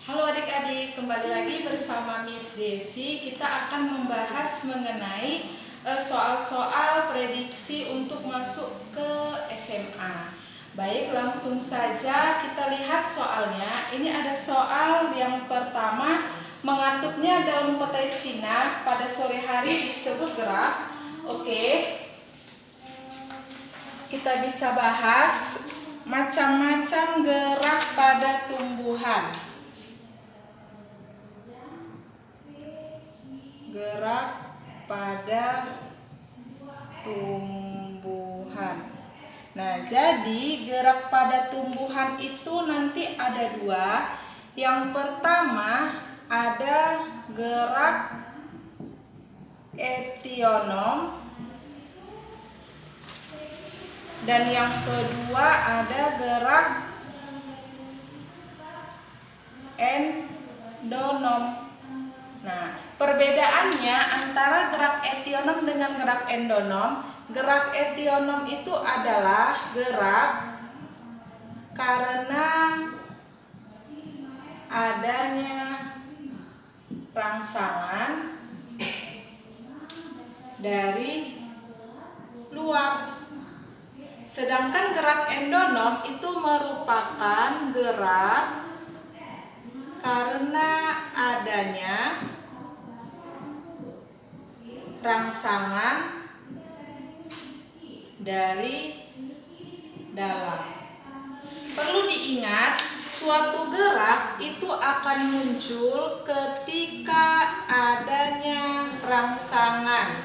Halo adik-adik, kembali lagi bersama Miss Desi. Kita akan membahas mengenai soal-soal prediksi untuk masuk ke SMA. Baik, langsung saja kita lihat soalnya. Ini ada soal yang pertama, mengatuknya daun petai Cina pada sore hari disebut gerak. Oke, kita bisa bahas macam-macam gerak pada tumbuhan. Gerak pada tumbuhan. Nah, jadi gerak pada tumbuhan itu nanti ada dua. Yang pertama ada gerak etionom dan yang kedua ada gerak endonom. Nah, perbedaannya antara gerak etionom dengan gerak endonom, gerak etionom itu adalah gerak karena adanya rangsangan dari luar. Sedangkan gerak endonom itu merupakan gerak karena adanya rangsangan dari dalam. Perlu diingat, suatu gerak itu akan muncul ketika adanya rangsangan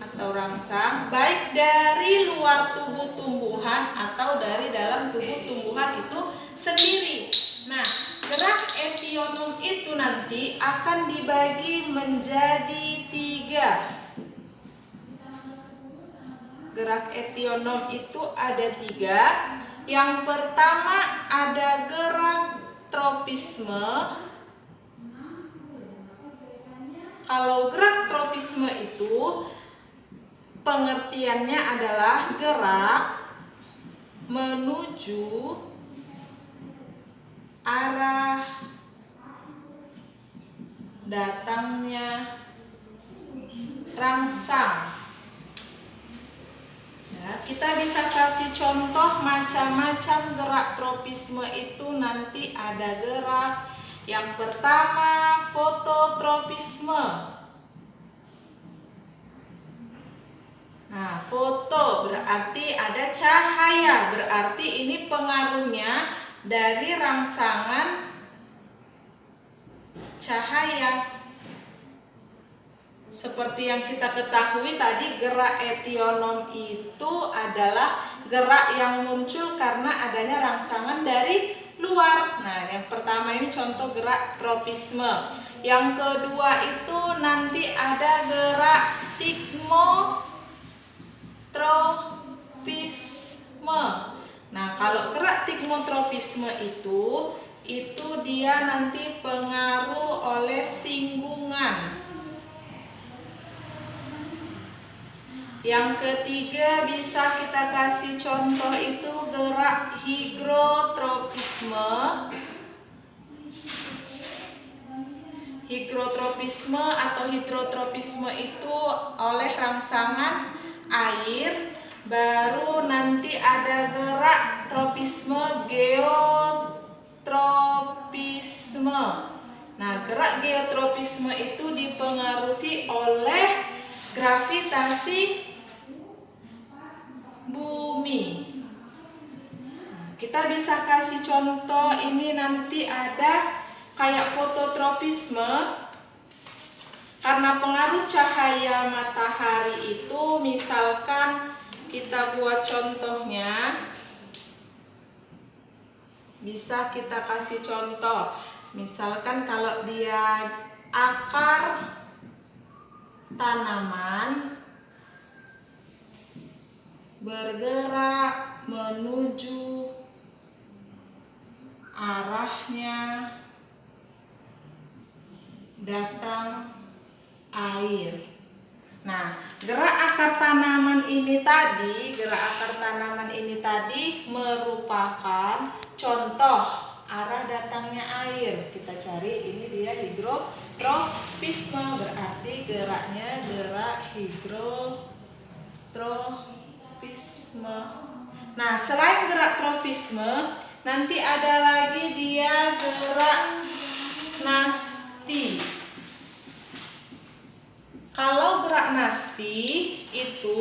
atau rangsang baik dari luar tubuh tumbuhan atau dari dalam tubuh tumbuhan itu sendiri. Nah, gerak etionom itu nanti akan dibagi menjadi 3. Gerak etionom itu ada 3. Yang pertama ada gerak tropisme. Kalau gerak tropisme itu pengertiannya adalah gerak menuju arah datangnya rangsang. Nah, kita bisa kasih contoh macam-macam gerak tropisme itu nanti ada gerak. Yang pertama fototropisme. Nah, foto berarti ada cahaya, berarti ini pengaruhnya dari rangsangan cahaya. Seperti yang kita ketahui tadi, gerak etionom itu adalah gerak yang muncul karena adanya rangsangan dari luar. Nah, yang pertama ini contoh gerak tropisme. Yang kedua itu nanti ada gerak tigmotropisme. Nah, kalau gerak tigmotropisme itu dia nanti pengaruh oleh singgungan. Yang ketiga bisa kita kasih contoh itu gerak higrotropisme. Higrotropisme atau hidrotropisme itu oleh rangsangan air. Baru nanti ada gerak tropisme geotropisme. Nah, gerak geotropisme itu dipengaruhi oleh gravitasi bumi. Kita bisa kasih contoh ini nanti ada kayak fototropisme. Karena pengaruh cahaya matahari itu, misalkan kita buat contohnya, bisa kita kasih contoh. Misalkan kalau dia akar tanaman bergerak menuju arahnya datang air. Nah, gerak akar tanaman ini tadi merupakan contoh arah datangnya air. air. Kita cari, ini dia hidrotropisme, berarti geraknya gerak hidrotropisme. Nah, selain gerak tropisme, nanti ada lagi dia gerak nasti. Kalau gerak nasti itu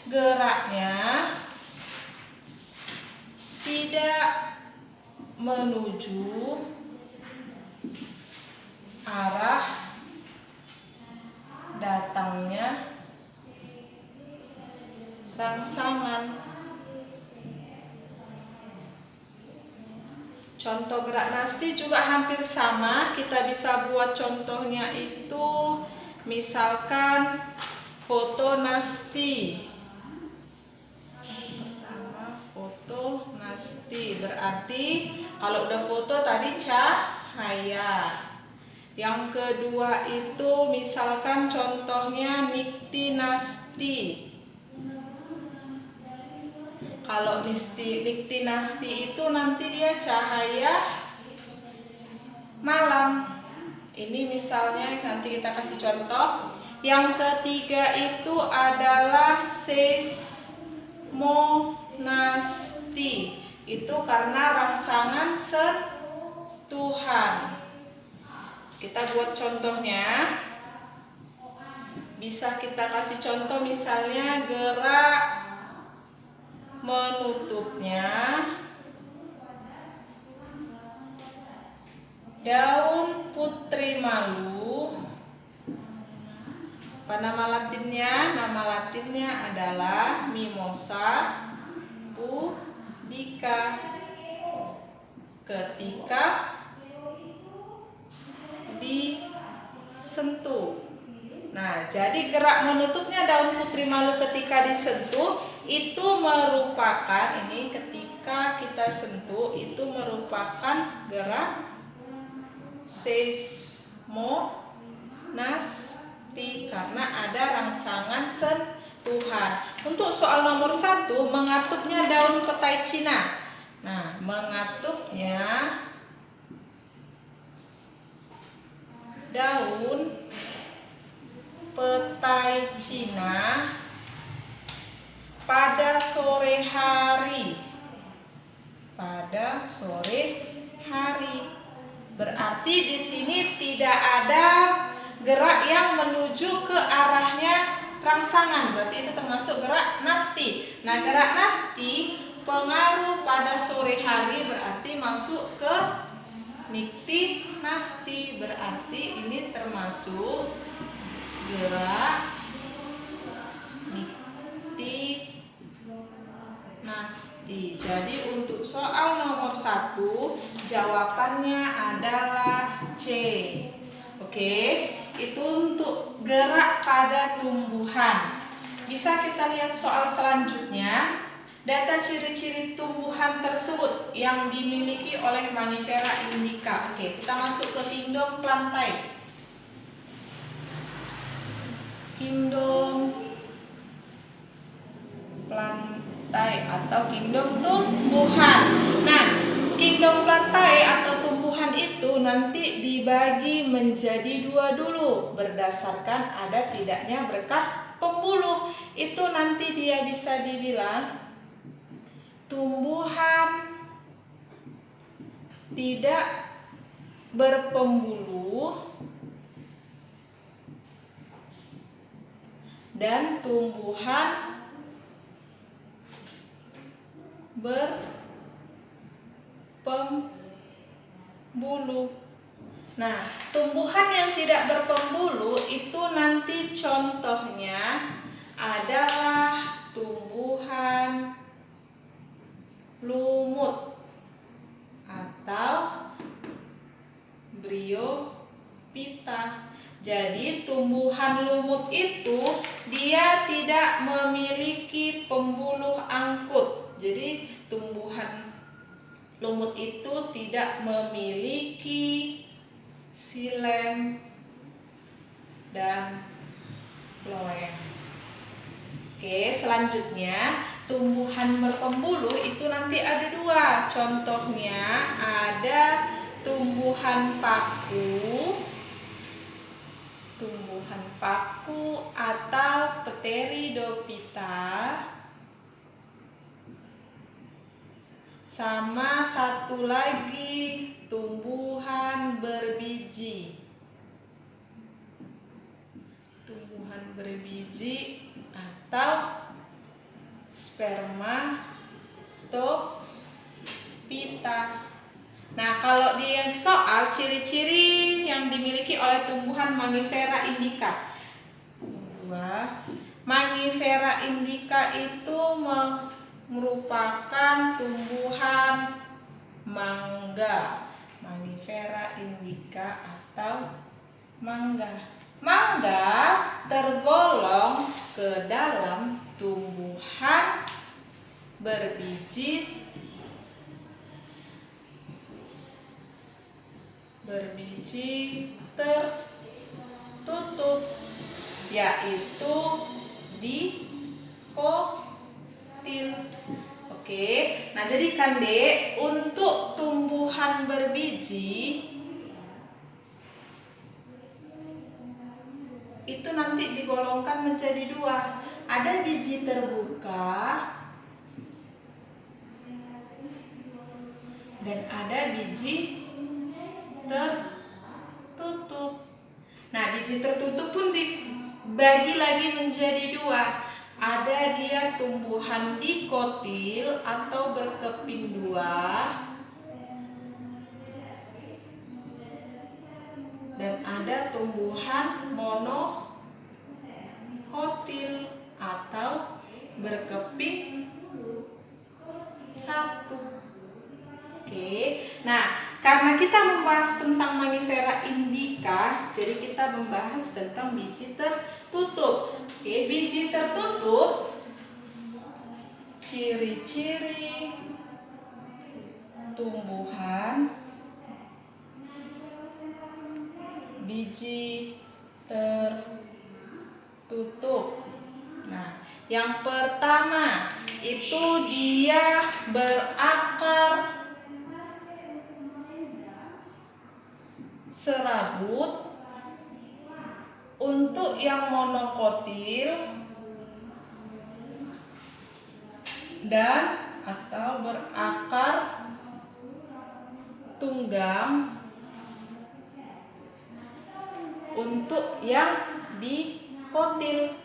geraknya tidak menuju arah datangnya rangsangan. Contoh gerak nasti juga hampir sama. Kita bisa buat contohnya itu misalkan foto nasti. Pertama foto nasti berarti kalau udah foto tadi cahaya. Yang kedua itu misalkan contohnya nikti nasti. Kalau nikti nasti itu nanti dia cahaya malam. Ini misalnya nanti kita kasih contoh. Yang ketiga itu adalah seismonasti. Itu karena rangsangan sentuhan. Kita buat contohnya. Bisa kita kasih contoh misalnya gerak menutupnya daun putri malu. Apa nama latinnya? Nama latinnya adalah Mimosa pudica. Ketika disentuh. Nah, jadi gerak menutupnya daun putri malu ketika disentuh itu merupakan, ini ketika kita sentuh itu merupakan gerak seismonasti karena ada rangsangan sentuhan. Untuk soal nomor 1, mengatupnya daun petai Cina. Nah, mengatupnya daun petai Cina pada sore hari. Pada sore hari. Berarti di sini tidak ada gerak yang menuju ke arahnya rangsangan. Berarti itu termasuk gerak nasti. Nah, gerak nasti pengaruh pada sore hari berarti masuk ke nikti nasti. Berarti ini termasuk gerak nikti nasti. Jadi untuk soal nomor 1 jawabannya adalah C. Oke, itu untuk gerak pada tumbuhan. Bisa kita lihat soal selanjutnya. Data ciri-ciri tumbuhan tersebut yang dimiliki oleh Manifera indica. Oke, kita masuk ke kingdom plantae. Kingdom plantae atau kingdom tumbuhan. Nah, kingdom plantae atau tumbuhan itu nanti dibagi menjadi 2 dulu berdasarkan ada tidaknya berkas pembuluh. Itu nanti dia bisa dibilang tumbuhan tidak berpembuluh dan tumbuhan berpembuluh. Nah, tumbuhan yang tidak berpembuluh itu nanti contohnya adalah tumbuhan lumut atau bryophyta. Jadi tumbuhan lumut itu dia tidak memiliki pembuluh angkut. Jadi tumbuhan lumut itu tidak memiliki xilem dan phloem. Oke, selanjutnya tumbuhan berpembuluh itu nanti ada 2. Contohnya ada tumbuhan paku atau Pteridophyta, sama satu lagi tumbuhan berbiji. Tumbuhan berbiji atau Spermatophyta. Nah, kalau di soal ciri-ciri yang dimiliki oleh tumbuhan Mangifera indica. Mangifera indica itu merupakan tumbuhan mangga. Mangifera indica atau mangga. Mangga tergolong ke dalam tumbuhan berbiji tertutup, yaitu dikotil. Oke, nah jadi kan Dek, untuk tumbuhan berbiji itu nanti digolongkan menjadi dua. Ada biji terbuka dan ada biji tertutup. Nah, biji tertutup pun dibagi lagi menjadi dua. Ada dia tumbuhan dikotil atau berkeping dua, dan ada tumbuhan monokotil atau berkeping satu. Oke, nah karena kita membahas tentang Mangifera indica, jadi kita membahas tentang biji tertutup. Oke, biji tertutup, ciri-ciri tumbuhan biji tertutup. Nah, yang pertama itu dia berakar serabut. Untuk yang monokotil dan atau berakar tunggang. Untuk yang dikotil.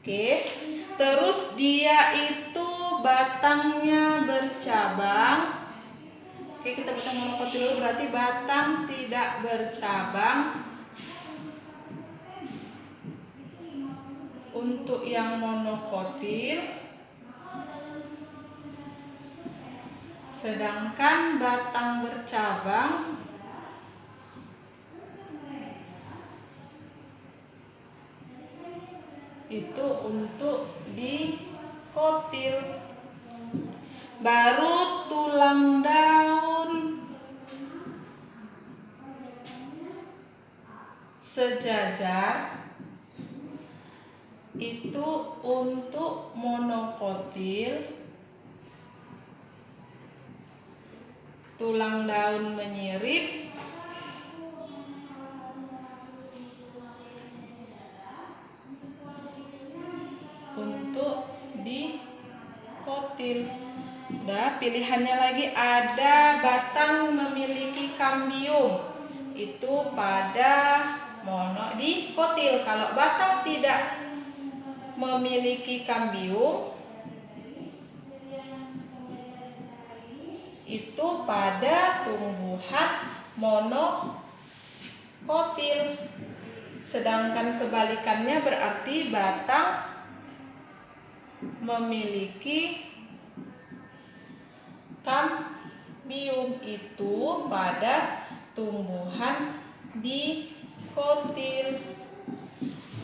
Oke, terus dia itu batangnya bercabang. Oke, kita bilang monokotil dulu, berarti batang tidak bercabang. Untuk yang monokotil, sedangkan batang bercabang itu untuk dikotil. Baru tulang daun sejajar itu untuk monokotil. Tulang daun menyirip untuk dikotil. Udah, pilihannya lagi ada batang memiliki kambium, itu pada dikotil. Kalau batang tidak memiliki kambium, itu pada tumbuhan monokotil. Sedangkan kebalikannya berarti batang memiliki kambium, itu pada tumbuhan dikotil.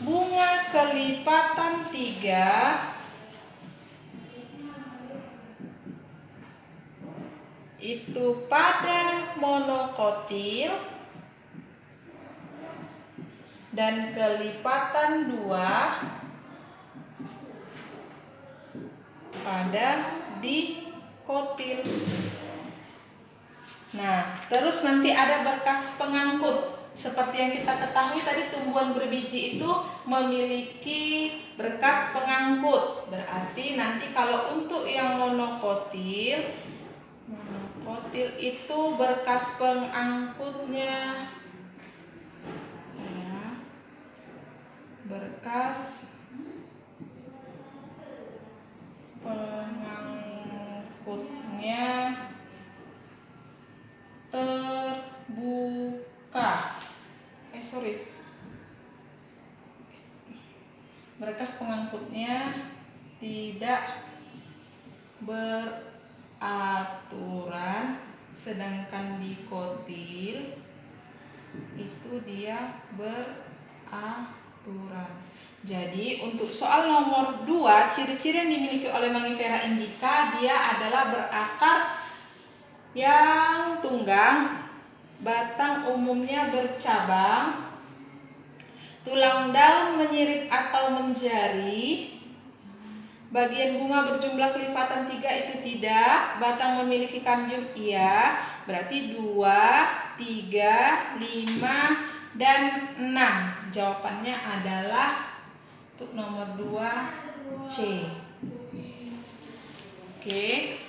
Bunga kelipatan 3 itu pada monokotil, dan kelipatan 2 pada dikotil. Nah, terus nanti ada berkas pengangkut. Seperti yang kita ketahui tadi, tumbuhan berbiji itu memiliki berkas pengangkut. Berarti nanti kalau untuk yang monokotil itu berkas pengangkutnya ya, berkas pengangkutnya terbuka. Berkas pengangkutnya tidak beraturan, sedangkan dikotil itu dia beraturan. Jadi untuk soal nomor 2, ciri-ciri yang dimiliki oleh Mangifera indica, dia adalah berakar yang tunggang, batang umumnya bercabang, tulang daun menyirip atau menjari, bagian bunga berjumlah kelipatan 3 itu tidak, batang memiliki kambium iya, berarti 2, 3, 5, dan 6. Jawabannya adalah untuk nomor 2 C. Oke.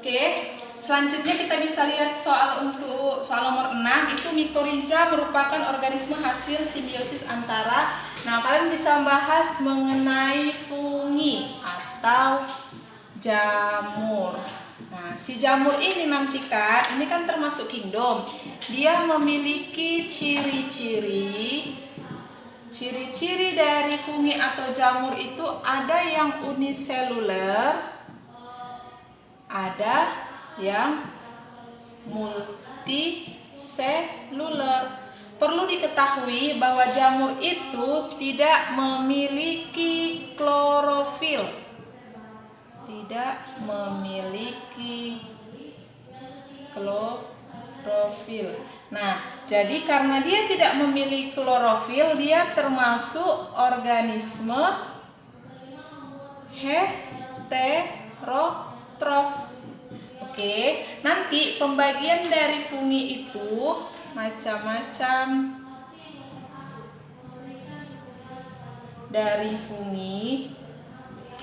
Oke, selanjutnya kita bisa lihat untuk soal nomor 6, itu mikoriza merupakan organisme hasil simbiosis antara. Nah, kalian bisa membahas mengenai fungi atau jamur. Nah, si jamur ini nanti kan, ini kan termasuk kingdom. Dia memiliki ciri-ciri. Ciri-ciri dari fungi atau jamur itu ada yang uniseluler, ada yang multiseluler. Perlu diketahui bahwa jamur itu tidak memiliki klorofil. Tidak memiliki klorofil. Nah, jadi karena dia tidak memiliki klorofil, dia termasuk organisme heterotrof. Oke, nanti pembagian dari fungi itu macam-macam. Dari fungi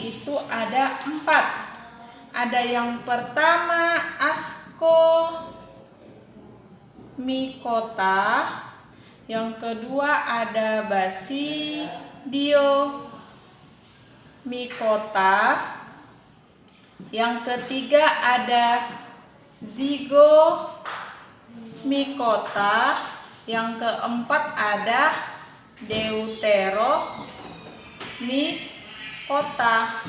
itu ada 4. Ada yang pertama Ascomycota, yang kedua ada Basidiomycota, yang ketiga ada Zygomycota, yang keempat ada Deuteromycota.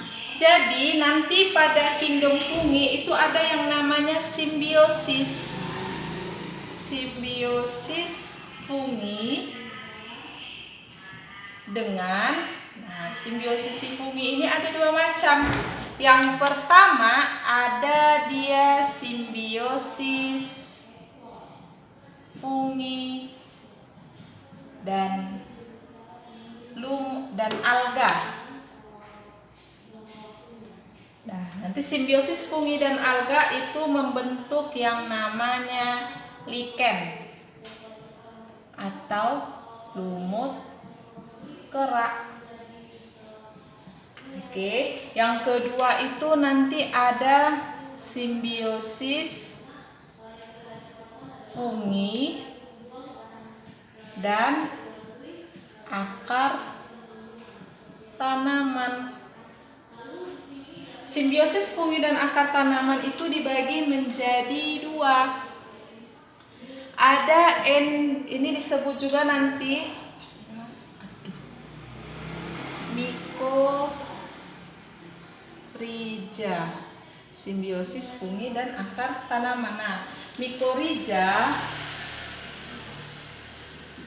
Jadi nanti pada kingdom fungi itu ada yang namanya simbiosis. Simbiosis fungi dengan simbiosis fungi ini ada 2 macam. Yang pertama ada dia simbiosis fungi dan alga. Nah, nanti simbiosis fungi dan alga itu membentuk yang namanya liken atau lumut kerak. Oke, yang kedua itu nanti ada simbiosis fungi dan akar tanaman. Simbiosis fungi dan akar tanaman itu dibagi menjadi 2. Ada ini disebut juga nanti mycorrhiza, simbiosis fungi dan akar tanaman. Nah, mycorrhiza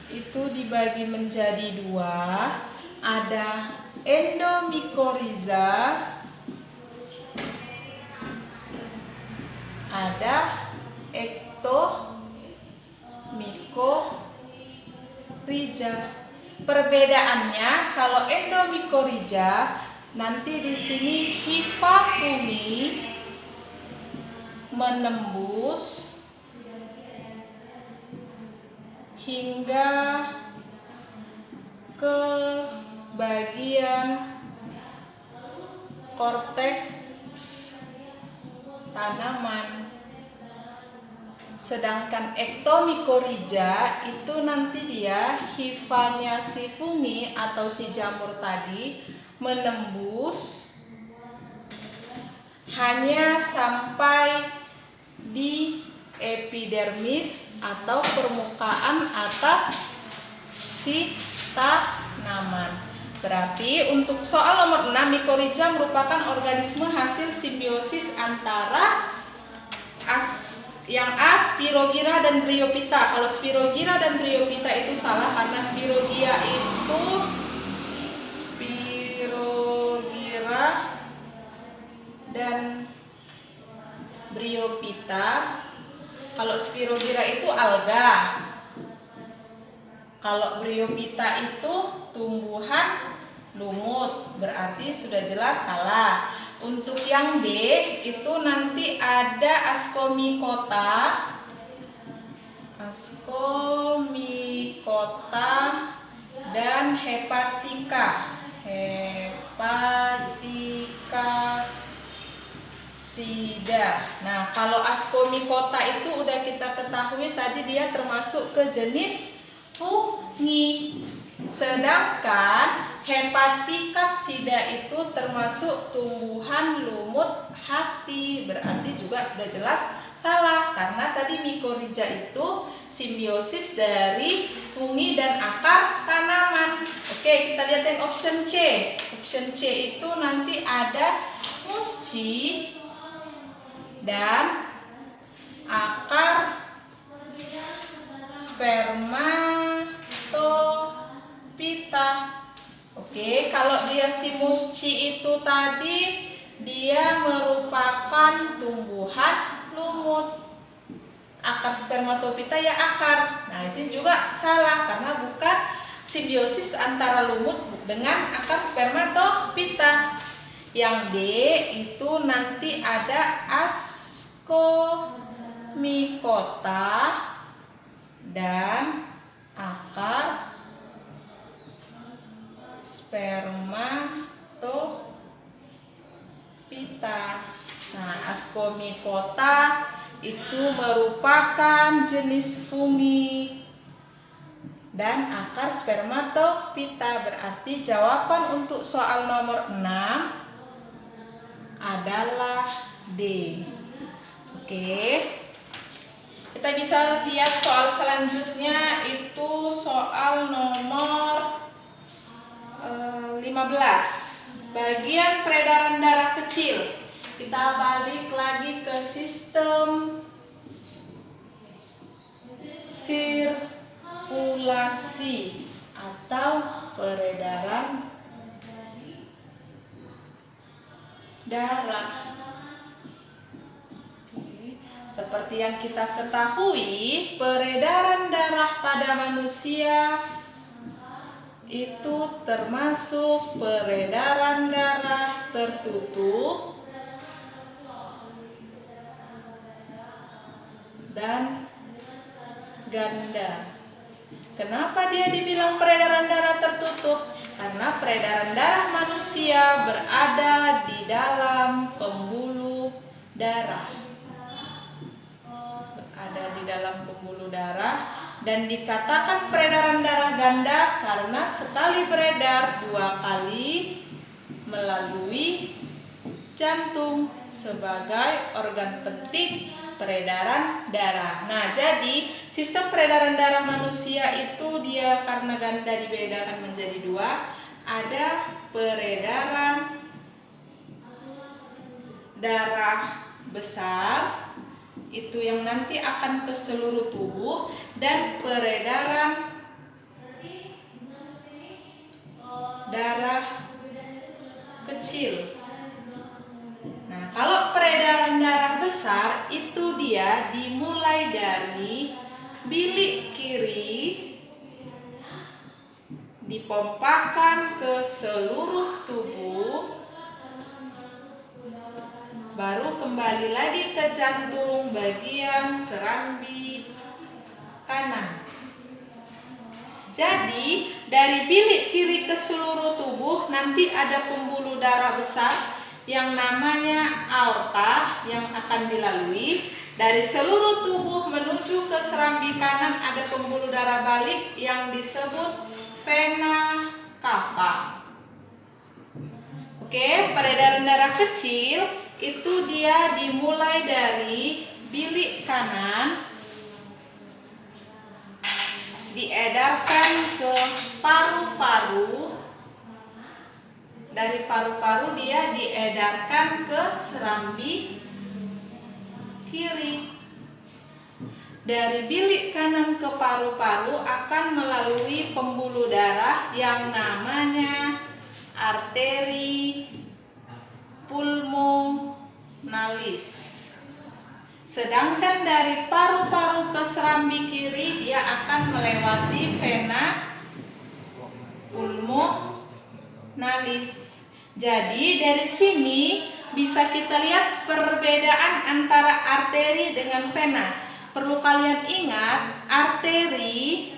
itu dibagi menjadi 2. Ada endomycorrhiza, ada ektomycorrhiza. perbedaannya kalau endomycorrhiza nanti di sini hifa fungi menembus hingga ke bagian korteks tanaman. Sedangkan ektomycorrhiza itu nanti dia hifanya si fungi atau si jamur tadi menembus hanya sampai di epidermis atau permukaan atas si tanaman. Berarti untuk soal nomor 6, mycorrhiza merupakan organisme hasil simbiosis antara yang A Spirogyra dan Bryophyta. Kalau Spirogyra dan Bryophyta itu salah karena Spirogyra dan Bryophyta. Kalau Spirogyra itu alga. Kalau Bryophyta itu tumbuhan lumut, berarti sudah jelas salah. Untuk yang B itu nanti ada Ascomycota dan Hepatica sida. Nah, kalau Ascomycota itu udah kita ketahui tadi dia termasuk ke jenis fungi. Sedangkan Hepatica sida itu termasuk tumbuhan lumut hati. Berarti juga udah jelas salah karena tadi mycorrhiza itu simbiosis dari fungi dan akar tanaman. Oke, kita lihat yang option C. Option C itu nanti ada musci dan akar spermatophyta. Oke, kalau dia si musci itu tadi dia merupakan tumbuhan lumut. Akar spermatophyta ya akar. Nah, itu juga salah karena bukan simbiosis antara lumut dengan akar spermatophyta. Yang D itu nanti ada Ascomycota dan akar spermatophyta. Nah, Ascomycota itu merupakan jenis fungi dan akar spermatophyta. Berarti jawaban untuk soal nomor 6 adalah D. Oke. Kita bisa lihat soal selanjutnya itu soal nomor 15. Bagian peredaran darah kecil. Kita balik lagi ke sistem sirkulasi atau peredaran darah. Seperti yang kita ketahui, peredaran darah pada manusia itu termasuk peredaran darah tertutup dan ganda. Kenapa dia dibilang peredaran darah tertutup? Karena peredaran darah manusia berada di dalam pembuluh darah. Berada di dalam pembuluh darah dan dikatakan peredaran darah ganda karena sekali beredar 2 kali melalui jantung sebagai organ penting peredaran darah. Nah, jadi sistem peredaran darah manusia itu dia karena ganda dibedakan menjadi 2. Ada peredaran darah besar, itu yang nanti akan ke seluruh tubuh, dan peredaran darah kecil. Nah, kalau peredaran darah besar itu dia dimulai dari bilik kiri, dipompakan ke seluruh tubuh, baru kembali lagi ke jantung bagian serambi kanan. Jadi dari bilik kiri ke seluruh tubuh nanti ada pembuluh darah besar yang namanya aorta yang akan dilalui. Dari seluruh tubuh menuju ke serambi kanan ada pembuluh darah balik yang disebut vena cava. Oke, peredaran darah kecil itu dia dimulai dari bilik kanan, diedarkan ke paru-paru, dari paru-paru dia diedarkan ke serambi kiri. Dari bilik kanan ke paru-paru akan melalui pembuluh darah yang namanya arteri pulmonalis. Sedangkan dari paru-paru ke serambi kiri dia akan melewati vena pulmonalis. Jadi dari sini bisa kita lihat perbedaan antara arteri dengan vena. Perlu kalian ingat, arteri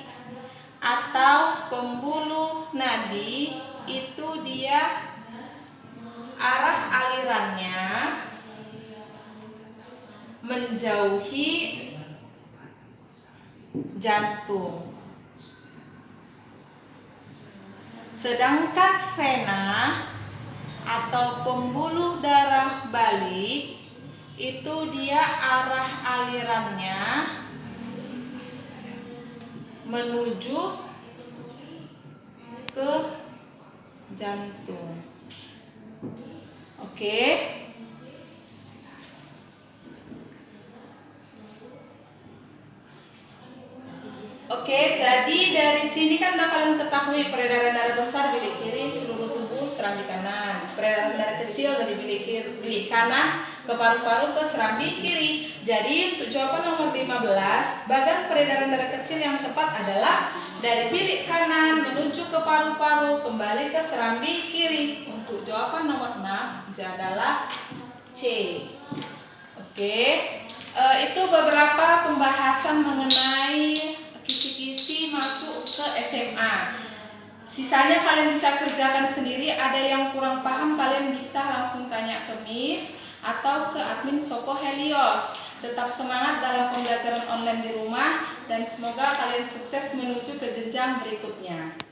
atau pembuluh nadi itu dia arah alirannya menjauhi jantung. Sedangkan vena atau pembuluh darah balik itu dia arah alirannya menuju ke jantung. Oke. Oke, jadi dari sini kan bakalan ketahui peredaran darah besar bilik kiri seluruh tubuh serambi kanan, peredaran darah kecil dari bilik kanan ke paru-paru ke serambi kiri. Jadi untuk jawaban nomor 15, bagan peredaran darah kecil yang tepat adalah dari bilik kanan menuju ke paru-paru kembali ke serambi kiri. Untuk jawaban nomor 6 adalah C. Oke, itu beberapa pembahasan mengenai kisi-kisi masuk ke SMA. Sisanya kalian bisa kerjakan sendiri. Ada yang kurang paham kalian bisa langsung tanya ke Miss atau ke admin Sopo Helios. Tetap semangat dalam pembelajaran online di rumah dan semoga kalian sukses menuju ke jenjang berikutnya.